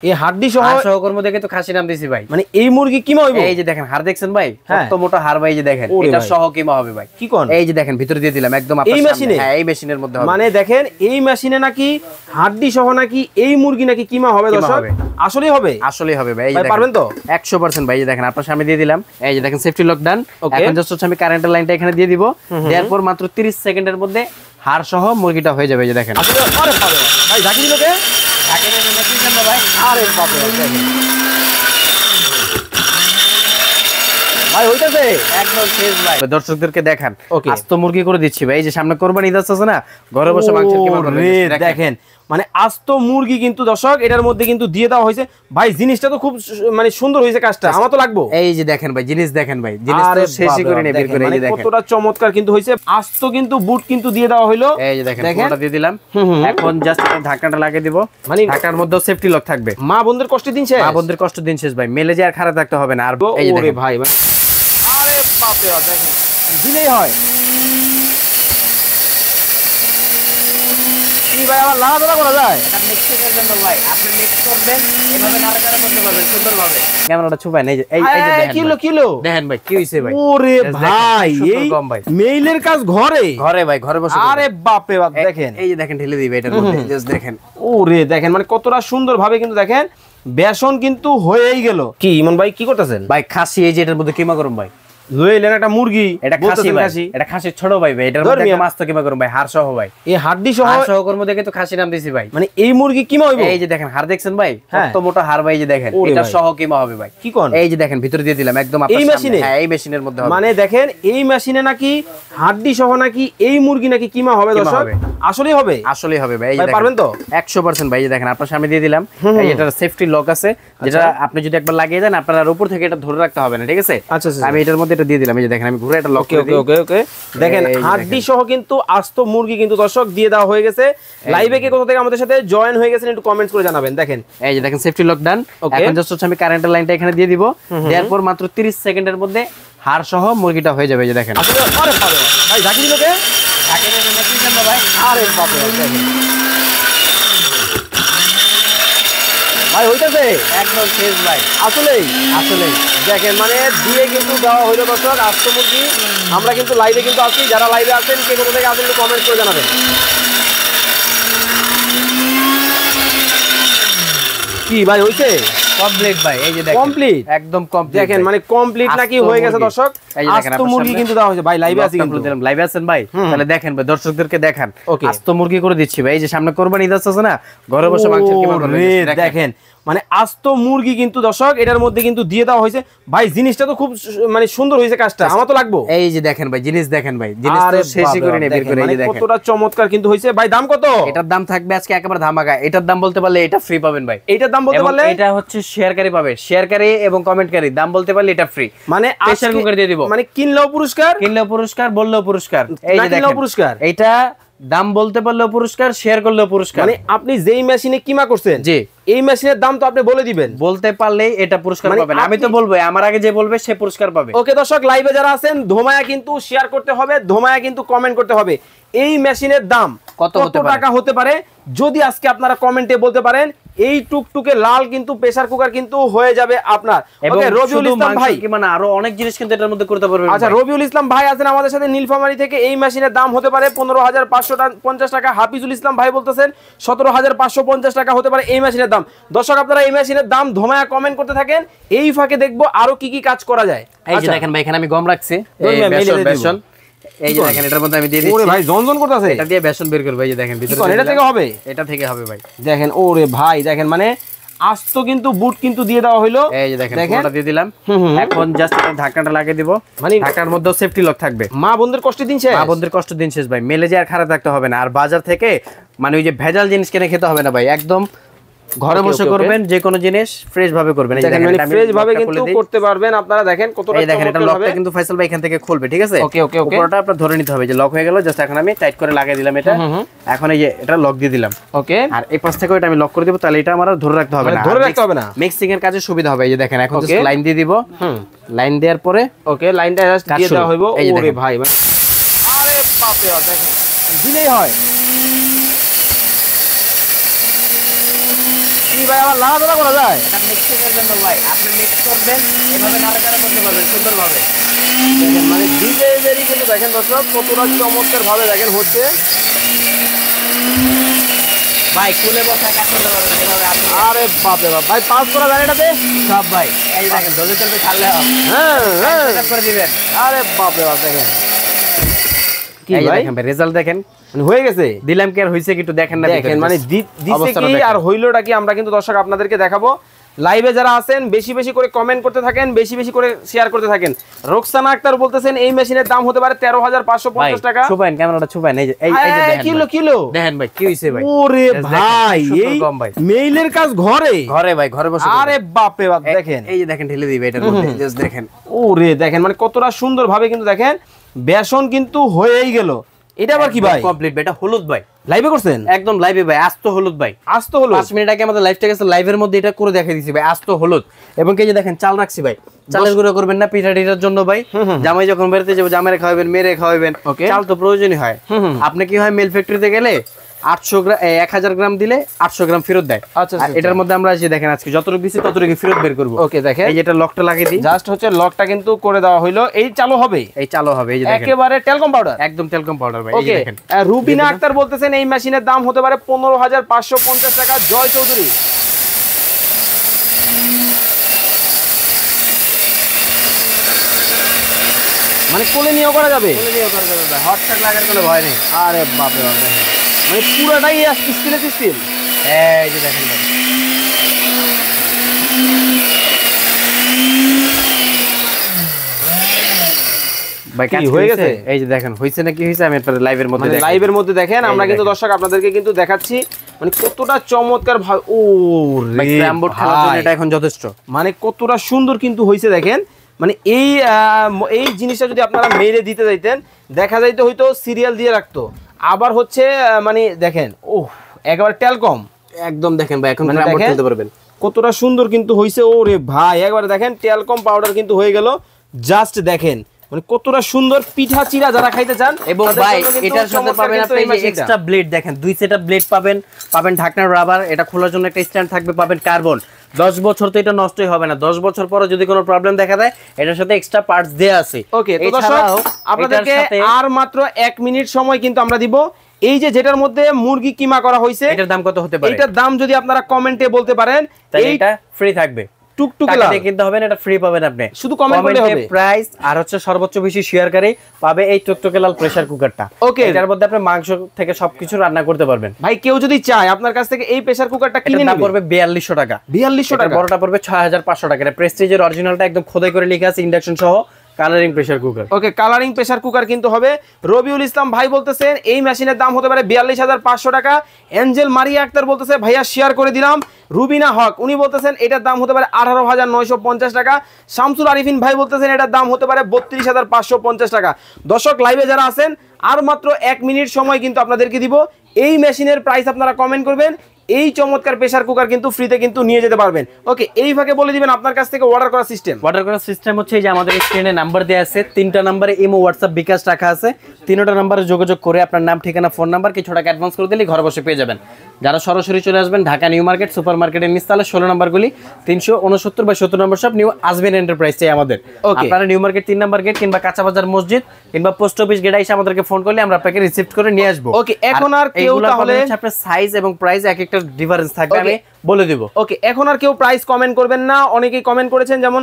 এই হাড্ডি সহ সহকর্ম দেখে তো খাসি নাম দিছি ভাই। মানে এই মুরগি কিমা হইব? এই যে দেখেন হাড় দেখছেন ভাই, কত মোটা হাড় ভাই, এই যে দেখেন এটা সহ কিমা হবে ভাই। কি কোন? এই যে দেখেন ভিতরে দিয়ে দিলাম একদম আপনার সামনে। হ্যাঁ এই মেশিনের মধ্যে হবে। মানে দেখেন এই মেশিনে নাকি হাড্ডি সহ নাকি এই মুরগি নাকি কিমা হবে দর্শক? আসলেই হবে? আসলেই হবে ভাই। এই যে পারবেন তো 100% ভাই। এই যে দেখেন আপনার সামনে দিয়ে দিলাম। এই যে দেখেন সেফটি লক ডান। এখন জাস্ট হচ্ছে আমি কারেন্টের লাইনটা এখানে দিয়ে দিব। দেওয়ার পর মাত্র 30 সেকেন্ডের মধ্যে হাড় সহ মুরগিটা হয়ে যাবে। এই যে দেখেন। আরে বাবা ভাই ঝাঁকি দিল কে? ঝাঁকি দিল না কি জানো ভাই? আরে বাবা দেখেন ভাই হইতাছে একদম শেষ ভাই। দর্শকদেরকে দেখান আস্ত মুরগি করে দিচ্ছি ভাই। এই যে সামনে কোরবানি ঈদ আসছে না, ঘরে বসে মাংস কিমা করবেন দেখেন। মানে আস্ত মুরগি কিন্তু দর্শক এটার মধ্যে কিন্তু দিয়ে দেওয়া হয়েছে ভাই। জিনিসটা তো খুব মানে সুন্দর হয়েছে, কাজটা আমার তো লাগবে। এই যে দেখেন ভাই, জিনিস দেখেন ভাই, জিনিস তো শেষই করে নে বের করে। এই যে দেখেন কতটা চমৎকার কিন্তু হয়েছে। আস্ত কিন্তু বুট কিন্তু দিয়ে দেওয়া হলো। এই যে দেখেন পুরোটা দিয়ে দিলাম। এখন জাস্ট ঢাকনাটা লাগিয়ে দিব। মানে ঢাকনার মধ্যে সেফটি লক থাকবে। মা বোনদের কষ্ট দিন শেষ। মা বোনদের কষ্ট দিন শেষ ভাই। মেলে যে আর খারাপ থাকতে হবে না। আর এই যে দেখেন ভাই, আরে বাপ রে বাপ দেখেন দিলেই হয়। কি ভাই আমার লাড়াচাড়া করা যায়? এটা মিক্সিংয়ের জন্য ভাই। আপনি মিক্স করবেন, এভাবে নাড়াচাড়া করতে পারবেন সুন্দরভাবে। ক্যামেরাটা ছুপায় না। এই যে দেখেন কিলো দেখেন ভাই কি হইছে ভাই। ওরে ভাই এই মেইলের কাজ ঘরে ভাই, ঘরে বসে। আরে বাপ রে বাপ দেখেন। এই যে দেখেন ঢেলে দিবে এটার মধ্যে। জাস্ট দেখেন। ওরে দেখেন মানে কতটা সুন্দর ভাবে কিন্তু দেখেন বেসন কিন্তু হয়েই গেল। কি ইমন ভাই কি করতেছেন? ভাই খাসি এই যে এটার মধ্যে কিমা করুন ভাই। লইলেন একটা মুরগি, এটা খাসি ভাই। এটা খাসি ছোট ভাই। এটার মধ্যে মাছ তো কিমা করুন ভাই, হাড় সহ ভাই। এই হাড্ডি সহ সহকর্ম দেখে তো খাসি নাম দিছি ভাই। মানে এই মুরগি কিমা হইব? এই যে দেখেন হাড় দেখছেন ভাই, কত মোটা হাড় ভাই। এই যে দেখেন এটা সহ কিমা হবে ভাই। কি কোন? এই যে দেখেন ভিতরে দিয়ে দিলাম একদম আপনার সামনে। মেশিনে? হ্যাঁ এই মেশিনের মধ্যে হবে। মানে দেখেন এই মেশিনে নাকি হাড্ডি সহ নাকি এই মুরগি নাকি কিমা হবে দর্শক? আসলেই হবে? আসলেই হবে ভাই। এই যে পারবেন তো 100% ভাই। এই যে দেখেন আপনার সামনে দিয়ে দিলাম। এই এটার সেফটি লক আছে, যেটা আপনি যদি একবার লাগিয়ে দেন আপনার উপর থেকে এটা ধরে রাখতে হবে না, ঠিক আছে? আচ্ছা আমি এটার মধ্যে এটা দিয়ে দিলাম। এই যে দেখেন আমি ঘুরে এটা লক করে দিই। ওকে দেখেন হাড্ডি সহ কিন্তু আস্ত মুরগি কিন্তু দর্শক দিয়ে দেওয়া হয়ে গেছে। লাইভে কে কোথা থেকে আমাদের সাথে জয়েন হয়ে গেছেন একটু কমেন্টস করে জানাবেন। দেখেন এই যে দেখেন সেফটি লক ডান। এখন জাস্ট হচ্ছে আমি কারেন্টের লাইনটা এখানে দিয়ে দিব। দেওয়ার পর মাত্র 30 সেকেন্ডের মধ্যে হাড় সহ মুরগিটা হয়ে যাবে। এই যে দেখেন। আরে বাবা ভাই ঝাঁকি দিল কে? ঝাঁকি দিল না কি জানো ভাই? আরে বাবা দেখেন ভাই হইতাছে একদম শেষ ভাই। আসলেই দেখেন মানে দিয়ে কিন্তু দেওয়া হইলো দর্শক আস্ত মুরগি। আমরা কিন্তু লাইভে কিন্তু আছি, যারা লাইভে আছেন কে কোথা থেকে আছেন একটু কমেন্ট করে জানাবেন। কি ভাই হইছে? কমপ্লিট ভাই। এই যে দেখেন কমপ্লিট, একদম কমপ্লিট। দেখেন মানে কমপ্লিট নাকি হয়ে গেছে দর্শক। আস্ত মুরগি কিন্তু দেওয়া হয়েছে ভাই। লাইভে আছি কিন্তু। লাইভে আছেন ভাই? তাহলে দেখেন ভাই, দর্শকদেরকে দেখান আস্ত মুরগি করে দিচ্ছি ভাই। এই যে সামনে কোরবানি ঈদ আসছে না, ঘরে বসে মাংস কিমা করবেন দেখেন। মানে আস্ত মুরগি কিন্তু দর্শক এটার মধ্যে কিন্তু দিয়ে দেওয়া হয়েছে ভাই। জিনিসটা তো খুব মানে সুন্দর হয়েছে, কাজটা আমার তো লাগবে। এই যে দেখেন ভাই, জিনিস দেখেন ভাই, জিনিস তো শেষই করে নে বের করে। এই যে দেখেন কতটা চমৎকার কিন্তু হয়েছে ভাই। দাম কত? এটার দাম থাকবে আজকে একেবারে ধামাকা। এটার দাম বলতে পারলে এটা ফ্রি পাবেন ভাই। এটার দাম বলতে পারলে এটা হচ্ছে শেয়ারকারী পাবে। শেয়ারকারী এবং কমেন্টকারী দাম বলতে পারলে এটা ফ্রি। মানে প্রেসার কুকার দিয়ে দিব। মানে কিনলেও পুরস্কার, বললেও পুরস্কার। এই যে দেখেন পুরস্কার। এটা দাম বলতে পারলেও পুরস্কার, শেয়ার করলেও পুরস্কার। মানে আপনি যেই মেশিনে কিমা করছেন জি এই মেশিনের দাম তো আপনি বলে দিবেন। বলতে পারলেই এটা পুরস্কার পাবেন। আমি তো বলবো, আমার আগে যে বলবে সে পুরস্কার পাবে। ওকে দর্শক লাইভে যারা আছেন ধোমায়া কিন্তু শেয়ার করতে হবে, ধোমায়া কিন্তু কমেন্ট করতে হবে। এই মেশিনের দাম কত টাকা হতে পারে যদি আজকে আপনারা কমেন্টে বলতে পারেন। এই টুকটুকে লাল কিন্তু প্রেসার কুকার কিন্তু হয়ে যাবে আপনার। ওকে রবিউল ইসলাম ভাই কি মানে আরো অনেক জিনিস কিন্তু এটার মধ্যে করতে পারবেন। আচ্ছা রবিউল ইসলাম ভাই আছেন আমাদের সাথে নীলফামারী থেকে। এই মেশিনের দাম হতে পারে 15,550 টাকা। হাফিজুল ইসলাম ভাই বলতেছেন 17,550 টাকা হতে পারে এই মেশিনের দাম। দর্শক আপনারা এই মেশিনের দাম ধোমায়া কমেন্ট করতে থাকেন। এই ফাঁকে দেখবো আরো কি কি কাজ করা যায়। এই যে দেখেন ভাই, এখানে আমি গম রাখছি। বেসন এই যে দেখেন এটার মধ্যে আমি দিয়ে দিচ্ছি। ওরে ভাই জনজন করতেছে। এটা দিয়ে বেসন বের করব। এই যে দেখেন ভিতরে এটা থেকে হবে, এটা থেকে হবে ভাই। দেখেন ওরে ভাই দেখেন মানে আস্ত কিন্তু বুট কিন্তু দিয়ে দেওয়া হলো। এই যে দেখেন পুরোটা দিয়ে দিলাম। এখন জাস্ট ঢাকনাটা লাগিয়ে দিব। মানে ঢাকনার মধ্যে সেফটি লক থাকবে। মা বোনদের কষ্ট দিন শেষ। মা বোনদের কষ্ট দিন শেষ ভাই। মেলে যে আর খারাপ থাকতে হবে না। আর বাজার থেকে মানে ওই যে ভেজাল জিনিস কিনে খেতে হবে না ভাই। একদম ঘরে বসে করবেন, যে কোনো জিনিস ফ্রেশ ভাবে করবেন। এই দেখেন মানে ফ্রেশ ভাবে কিন্তু করতে পারবেন আপনারা। দেখেন কতটা। এই দেখেন এটা লকটা কিন্তু ফয়সাল ভাই এখান থেকে খুলবে, ঠিক আছে? ওকে ওকে ওকে। পুরোটা আপনারা ধরে নিতে হবে। যে লক হয়ে গেল, জাস্ট এখন আমি টাইট করে লাগিয়ে দিলাম এটা। এখন এই যে এটা লক দিয়ে দিলাম। ওকে। আর এই পাশ থেকে এটা আমি লক করে দেব। তাহলে এটা আমার ধরে রাখতে হবে না, ধরে রাখতে হবে না। মিক্সিং এর কাজে সুবিধা হবে। এই যে দেখেন এখন জাস্ট লাইন দিয়ে দিব। লাইন দেওয়ার পরে ওকে লাইনটা জাস্ট দিয়ে দেওয়া হইব। ওরে ভাই আরে বাপ রে বাপ দেখেন দিলেই হয়। কি ভাই আবার লাড়াচাড়া করা যায়? এটা মিক্সিংয়ের জন্য ভাই, আপনি মিক্স করবেন এভাবে নাড়াচাড়া করতে পারবেন সুন্দরভাবে। দেখেন মানে ডিজাইনেরই কিন্তু দেখেন দর্শক কতটা চমৎকার ভাবে দেখেন হচ্ছে। ভাই খুলে বসা কাজ করতে পারবেন এভাবে আপনি। আরে বাপ রে বাপ ভাই, পাস করা যায় এটাতে সব ভাই এই যে দেখেন ধরে চলবে ছাড়লে হবে। হ্যাঁ হ্যাঁ সেটআপ করে দিবেন। আরে বাপ রে বাপ দেখেন কি এই যে ভাই দেখেন ভাই রেজাল্ট দেখেন, মানে হয়ে গেছে। দিলাম কি আর হইছে কি একটু দেখেন না, দেখেন মানে দিছে অবস্থাটা কি দেখেন। আর হইলোটা কি আমরা কিন্তু দর্শক আপনাদেরকে দেখাবো। লাইভে যারা আছেন বেশি বেশি করে কমেন্ট করতে থাকেন, বেশি বেশি করে শেয়ার করতে থাকেন। রোকসানা আক্তার বলতেছেন এই মেশিনের দাম হতে পারে 13,550 টাকা। ছুপাইন ক্যামেরাটা ছুপাইন, এই যে এই যে দেখেন কিলো ভাই। কিলো দেখেন ভাই কি হইছে ভাই। ওরে দেখেন, ভাই সুন্দর এই কম ভাই। মেইলের কাজ ঘরে ঘরে ভাই ঘরে বসে আরে বাপ রে বাপ করবেন। দেখেন এই যে দেখেন ঢেলে দিবে এটার মধ্যে, জাস্ট দেখেন। ওরে দেখেন মানে কতটা সুন্দর ভাবে কিন্তু দেখেন বেসন কিন্তু হয়েই গেল। এটা আবার কি ভাই? কমপ্লিট ভাই, এটা হলুদ ভাই। লাইভে করছেন? একদম লাইভে ভাই, আস্ত হলুদ ভাই। আস্ত হলো 5 মিনিট আগে আমাদের লাইভটা গেছে, লাইভের মধ্যে এটা করে দেখাই দিছি ভাই, আস্ত হলুদ। এবং এই যে দেখেন চাল রাখছি ভাই, চালের গুঁড়ো করবেন না পিঠা টিঠার জন্য ভাই। জামাই যখন বেরোতে যাবে জামাইরে খাওয়াবেন, মেরে খাওয়াবেন, Okay. চাল তো প্রয়োজনই হয়। আপনি কি হয় মিল ফ্যাক্টরিতে গেলে 800 গ্রাম 1000 গ্রাম দিলে 800 গ্রাম ফেরত দেয়। আচ্ছা, আর এটার মধ্যে আমরা যে দেখেন আজকে যতটুকু দিছি ততটুকু ফেরত বের করব। ওকে দেখেন এই যে এটা লকটা লাগিয়ে দিই, জাস্ট হচ্ছে লকটা কিন্তু করে দেওয়া হইলো, এই চালু হবে। এই চালু হবে। এই যে দেখেন একেবারে টেলকম পাউডার, একদম টেলকম পাউডার ভাই। এই যে ওকে। দেখেন রুবিনা আক্তার বলতেছেন এই মেশিনের দাম হতে পারে 15,550 টাকা। জয় চৌধুরী মানে কোলে নিয়েও করা যাবে। হট শট লাগার কোনো ভয় নেই। আরে বাপরে বাপ দেখেন মানে পুরোটাই স্টিলের স্টিল। এই যে দেখেন ভাই ভাই কি কাজ হয়ে হয়ে গেছে? গেছে। এই যে দেখেন হইছে না কি হইছে আমি আপনাদের লাইভের মধ্যে মানে দেখাই। লাইভের মধ্যে দেখেন আমরা এই কিন্তু দেখেন। দর্শক আপনাদেরকে কিন্তু দেখাচ্ছি মানে কতটা চমৎকার ভাই। ও ভাই রে ক্যারাম বোর্ড খেলার জন্য ভাই, এটা এখন যথেষ্ট। মানে কতটা সুন্দর কিন্তু হয়েছে দেখেন। মানে এই জিনিসটা যদি আপনারা মেইলে দিতে যাইতেন দেখা যাইতো হয়তো সিরিয়াল দিয়ে রাখতো। আবার হচ্ছে মানে দেখেন ও একেবারে টেলকম একদম দেখেন ভাই এখন মানে ক্যারাম বোর্ড দেখেন খেলতে পারবেন। কতটা সুন্দর কিন্তু হয়েছে। ও রে ভাই একবারে দেখেন টেলকম পাউডার কিন্তু হয়ে গেল। জাস্ট দেখেন মানে কতটা সুন্দর পিঠা চিরা যারা খাইতে চান এবং তাদের ভাই জন্য কিন্তু এটার সাথে চমৎকার পাবেন কিন্তু আপনি এই যে মেশিনটা। এক্সট্রা ব্লেড দেখেন, 2 সেটআপ ব্লেড পাবেন, পাবেন ঢাকনার রাবার, এটা খোলার জন্য একটা স্ট্যান্ড থাকবে, পাবেন কার্বন। 10 বছর তো এটা নষ্টই হবে না, 10 বছর পরে যদি কোনো প্রবলেম দেখা দেয় এটার সাথে এক্সট্রা পার্টস দেয়া আছে। ওকে তো দর্শক এছাড়াও আপনাদেরকে এটার সাথে আর মাত্র 1 মিনিট সময় কিন্তু আমরা দিব। এই যে যেটার মধ্যে মুরগি কিমা করা হয়েছে এটার দাম কত হতে পারে, এইটার দাম যদি আপনারা কমেন্টে বলতে পারেন তাহলে এই এটা ফ্রি থাকবে। টুকটুকে টাকা লাল দিয়ে কিনতে হবে না, এটা ফ্রি পাবেন আপনি। শুধু comment করলে হবে। প্রাইস আর হচ্ছে সর্বোচ্চ বেশি শেয়ারকারী পাবে এই টুকটুকে লাল প্রেসার কুকারটা। Okay. এটার মধ্যে আপনি মাংস থেকে সবকিছু রান্না করতে পারবেন। ভাই কেউ যদি চায় আপনার কাছ থেকে এই প্রেসার কুকারটা কিনে এটার দাম নেবে পড়বে 4200 টাকা। 4200 এটার টাকা। বড়টা পড়বে 6500 টাকা। এটা প্রেস্টিজের অরিজিনালটা একদম খোদাই করে লেখা আছে, ইন্ডাকশন সহ কালারিং প্রেসার কুকার। ওকে কালারিং প্রেসার কুকার কিন্তু হবে। রবিউল ইসলাম ভাই বলতেছেন এই মেশিনের দাম হতে পারে 42,500 টাকা। এঞ্জেল মারিয়া আক্তার বলতেছে ভাইয়া শেয়ার করে দিলাম। রুবিনা হক উনি বলতেছেন এটার দাম হতে পারে 18,950 টাকা। শামসুল আরিফিন ভাই বলতেছেন এটার দাম হতে পারে 32,550 টাকা। দর্শক লাইভে যারা আছেন আর মাত্র 1 মিনিট সময় কিন্তু আপনাদেরকে দিব। এই মেশিনের প্রাইস আপনারা কমেন্ট করবেন, এই চমৎকার প্রেসার কুকার কিন্তু ফ্রিতে কিন্তু নিয়ে যেতে পারবেন। ওকে এই ভাগে বলে দিবেন আপনার কাছ থেকে অর্ডার করার সিস্টেম। অর্ডার করার সিস্টেম হচ্ছে এই যে আমাদের স্ক্রিনে নাম্বার দেওয়া আছে, 3টা নাম্বারে ইমো হোয়াটসঅ্যাপ বিকাশ রাখা আছে। 3টা নাম্বারে যোগাযোগ করে আপনার নাম ঠিকানা ফোন নাম্বার কিছু টাকা অ্যাডভান্স করে দিলে ঘরে বসে পেয়ে যাবেন। যারা সরাসরি চলে আসবেন ঢাকা নিউ মার্কেট সুপার মার্কেটের নিচতলা 16 নাম্বারগুলি 369 বা 70 নম্বর শপ নিউ আজমিন এন্টারপ্রাইজ চাই আমাদের। Okay. আপনারা নিউ মার্কেট 3 নাম্বার গেট কিংবা কাঁচা বাজার মসজিদ কিংবা পোস্ট অফিস গেটে এসে আমাদেরকে ফোন করলে আমরা আপনাকে রিসিভ করে নিয়ে আসবো। Okay, এখন আর কেউ এইগুলোর তাহলে পাবেন হচ্ছে আপনার সাইজ এবং প্রাইস এক একটা ডিফারেন্স থাকবে, Okay. আমি বলে দিব। ওকে এখন আর কেউ প্রাইস কমেন্ট করবেন না। অনেকেই কমেন্ট করেছেন, যেমন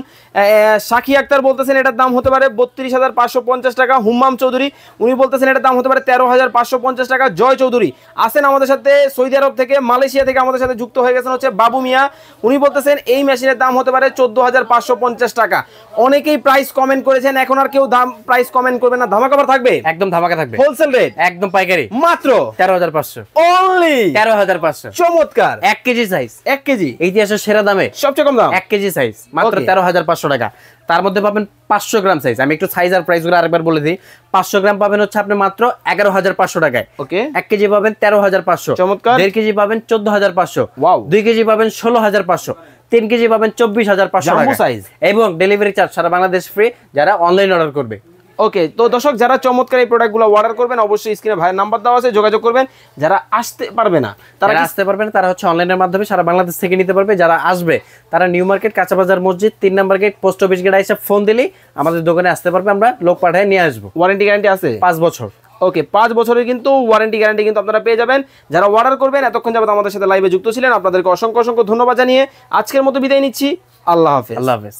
সাকি আক্তার বলতেছেন এটার দাম হতে পারে 32,550 টাকা। হুম্মাম চৌধুরী উনি বলতেছেন এটার দাম হতে পারে 13,550 টাকা। জয় চৌধুরী আছেন আমাদের সাথে সৌদি আরব থেকে, মালয়েশিয়া থেকে আমাদের সাথে যুক্ত হয়ে গেছেন হচ্ছে বাবু মিয়া, উনি বলতেছেন এই মেশিনের দাম হতে পারে 14,550 টাকা। অনেকেই প্রাইস কমেন্ট করেছেন, এখন আর কেউ দাম প্রাইস কমেন্ট করবেন না। ধামাকা অফার থাকবে, একদম ধামাকা থাকবে, হোলসেল রেট একদম পাইকারি মাত্র 13,500, অনলি 13,500 চমৎকার 1 কেজি সাইজ, 1 কেজি ইতিহাসের সেরা দামে সবচেয়ে কম দাম 1 কেজি সাইজ মাত্র Okay. 13,500 টাকা। তার মধ্যে পাবেন 500 গ্রাম সাইজ, আমি একটু সাইজ আর প্রাইসগুলো আরেকবার বলে দিই। 500 গ্রাম পাবেন হচ্ছে আপনি মাত্র 11,500 টাকায়। ওকে 1 কেজি পাবেন 13,500, চমৎকার। 1.5 কেজি পাবেন 14,500, Wow. 2 কেজি পাবেন 16,500, 3 কেজি পাবেন 24,500 Jumbo টাকা size। এবং ডেলিভারি চার্জ সারা বাংলাদেশ ফ্রি যারা অনলাইন অর্ডার করবে। ওকে, তো দর্শক যারা চমৎকার এই প্রোডাক্টগুলো অর্ডার করবেন অবশ্যই স্ক্রিনে ভাইয়ের নাম্বার দেওয়া আছে, যোগাযোগ করবেন। যারা আসতে পারবে না তারা আসতে পারবে না, তারা হচ্ছে অনলাইনের মাধ্যমে সারা বাংলাদেশ থেকে নিতে পারবে। যারা আসবে তারা নিউ মার্কেট, কাঁচা বাজার মসজিদ, 3 নম্বর গেট, পোস্ট অফিস গেট এসে ফোন দিলেই আমাদের দোকানে আসতে পারবে, আমরা লোক পাঠিয়ে নিয়ে আসবো। ওয়ারেন্টি গ্যারান্টি আছে 5 বছর। ওকে, 5 বছরের কিন্তু ওয়ারেন্টি গ্যারান্টি কিন্তু আপনারা পেয়ে যাবেন। যারা অর্ডার করবেন, এতক্ষণ যাবত আমাদের সাথে লাইভে যুক্ত ছিলেন, আপনাদেরকে অসংখ্য অসংখ্য ধন্যবাদ জানিয়ে আজকের মতো বিদায় নিচ্ছি। আল্লাহ হাফেজ। আল্লাহ হাফেজ।